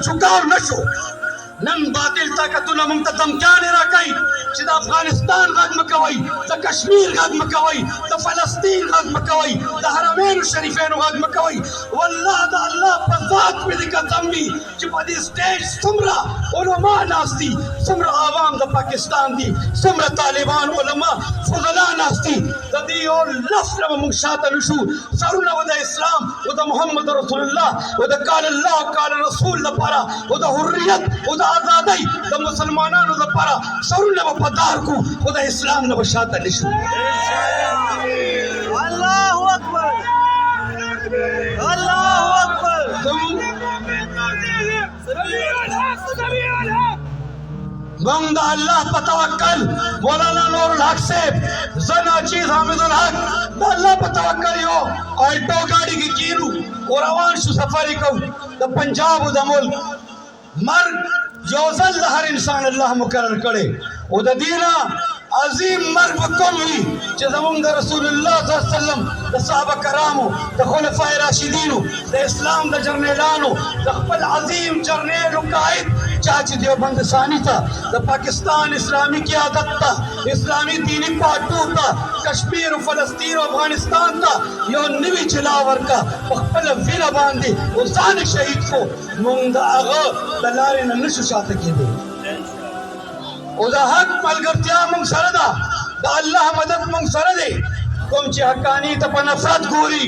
شکار نشو نن باطل طاقتونه موږ ته دمکانې راکوي چې د افغانستان غږ مه کوئ د کشمیر غږ مه کوئ د فلسطین غږ مه کوئ د حرمینو شریفینو غږ مه کوئ والله د الله په ذات مې دې قسم وي چې په دې سټیج څومره علما ناست دي څومره عوام د پاکستان دي څومره طالبان علما فضلا ناست دي د دې یو لفظ نه به موږ شاته نشو سرونه به د اسلام او د محمد رسول الله او د قال الله قال رسول لپاره او د حریت او د آزادۍ د مسلمانانو لپاره سرونه به پدار کو خو د اسلام نه به شاته نشو الله اکبر الله اکبر موږ د الله په توکل مولانا نور الحق صاحب زنا چیز حامد الحق د الله په توکل یو الټو ګاډي کې کینو او روان شو سفر کوو د پنجاب او د ملک مرګ یو ځل هر انسان الله مقرر کړي او د دینه عظیم مرګ کوم وي چې زمونږ د رسول الله صلی الله علیه وسلم د صحابه کرامو د خلفای راشدینو د اسلام د جرنیلانو د خپل عظیم جرنیل قائد چا چې دیوبند ثاني ته د پاکستان اسلامي قیادت ته اسلامي دینی پاټو ته کشمیر او فلسطین او افغانستان ته یو نوی چلا ورکا په خپل ویره باندې او ځان شهید کو مونږ د هغه د لارې نه نشو شاته کېدی او د حق ملګرتیا مونږ سره ده د الله مدد مونږ سره دی کوم چې حقانی ته په نفرت ګوري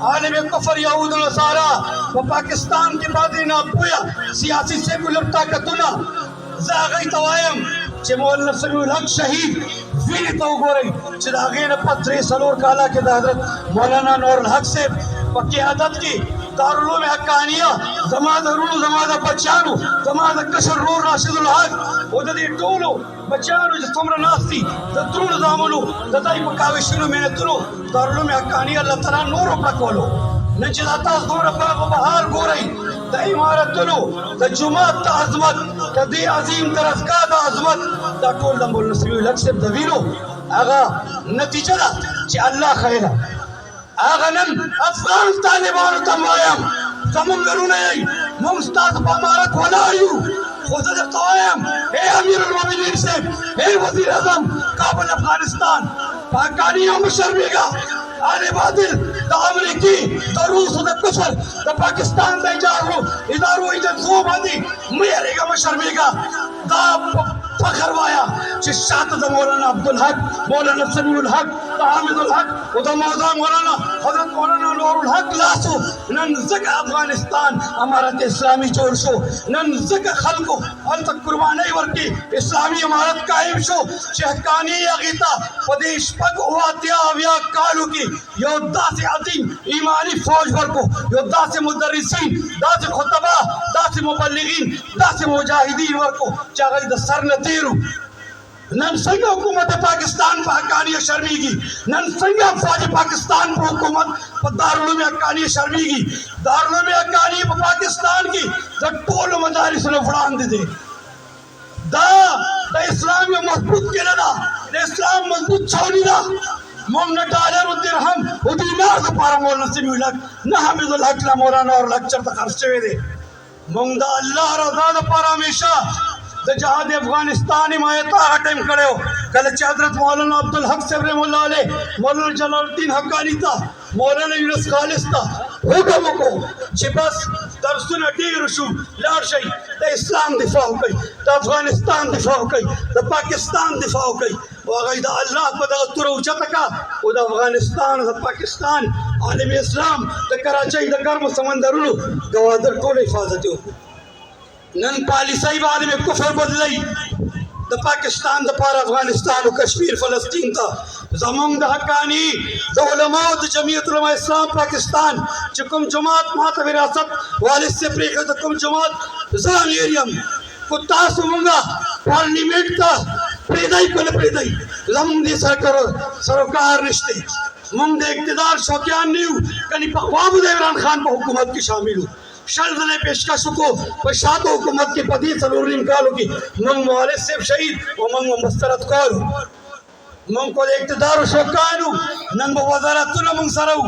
عالم کفر یهود او نصارا په پاکستان کې باندې ناپوهه سیاسي سیکولر طاقتونه زه هغوی ته وایم چې مولانا سمیع الحق شهید وینې ته وګورئ چې د هغې نه په 3-4 کاله کې د حضرت مولانا نور الحق صاحب په قیادت کې دارالعلوم حقانیه زما د ورونو زما د بچیانو زما د کشر ورور راشد الحق او د دې ټولو بچیانو چې څومره ناست دي د درونو زامنو د دوی په کاوشونو محنتونو دارالعلوم حقانیه الله تعالی نور وکړه کولو نن چې دا تاسو دومره په بهار ګورئ د عمارتونو د جومات د عظمت د دې عظیم درسګاه د عظمت دا ټول د مولانا سمیع الحق صاحب د وینو هغه نتیجه ده چې الله خیره هغه نن افغان طالبانو ته وایم زمونږ ورونه یئ موږ ستاسو په امارت ولاړ یو خو زه درته وایم ای امیر المؤمنین صاحب ای وزیر اعظم کابل افغانستان پاکستانیو مه شرمېږه آل باطل د امریکې د روس د کفر د پاکستان د ادارو ایجنسیو باندې مه یېرېږه مه شرمېږه دا فخر وایا چې شاته د مولانا عبدالحق مولانا سمیع الحق د حامد الحق او د مولانا مولانا حضرت مولانا نور الحق لاسو نن ځکه افغانستان امارت اسلامي جوړ شو نن ځکه خلکو هلته قربانۍ ورکړي اسلامي امارت قایم شو چې حقاني هغې ته په دې 80 کالو کې یو داسې عظیم ایماني فوج ورکو یو داسې مدرسین داسې خطبه داسې مبلغین داسې مجاهدین ورکو چې هغوی د سر نه تیرو نن څنګه حکومت پاکستان په حقانیه شرمېږي نن څنګه فوج پاکستان په حکومت په دارالعلوم حقانیه شرمېږي دارالعلوم حقانیه په پاکستان کې د ټولو مدارسو نه وړاندې دی دا د اسلام یو مضبوط کله ده د اسلام مضبوط چونی ده موږ نه ډالر او درهم او دینار دپاره مولانا سمیع الحق نه حمید الحق نه مولانا نور الحق چېرته خرڅ شوی دی موږ د الله رضا دپاره همیشه د جهاد افغانستان حمایت هغه ټایم کړی و کله چې حضرت مولانا عبدالحق صاحب رحم الله علیه مولانا جلال الدین حقاني ته مولانا یونس خالص ته حکم وکړو چې بس درسونه ډېر شو لاړ شئ د اسلام دفاع وکړئ د افغانستان دفاع وکړئ د پاکستان دفاع وکړئ او هغوی د الله په دغه توره اوچته کړه او د افغانستان د پاکستان عالم اسلام د کراچۍ د ګرمو سمندرونو ګوادر ټول حفاظت وکړو نن پالیسۍ به عالم کفر بدلئ د پاکستان دپاره افغانستان او کشمیر فلسطین ته زمونږ د حقاني د علماو د جمعیت علما اسلام پاکستان چې کوم جماعت ما ته وراثت والد سے پرېښود د کوم جماعت زه امیر یم خو تاسو مونږه پارلیمنټ ته پرېږدئ که نه پرېږدئ زمونږ دې سره کار نشته مونږ د اقتدار شوقیان نه یو کنې پخوا به د عمران خان په حکومت کې شامل وو 6 ځله پیشکش وکړو په شاته حکومت کې په دې 4 نیم کالو کې موږ مولوي صاحب شهید او موږ مسترد کولو موږ کو د اقتدار شوقیان وو نن به وزارتونه موږ سره وو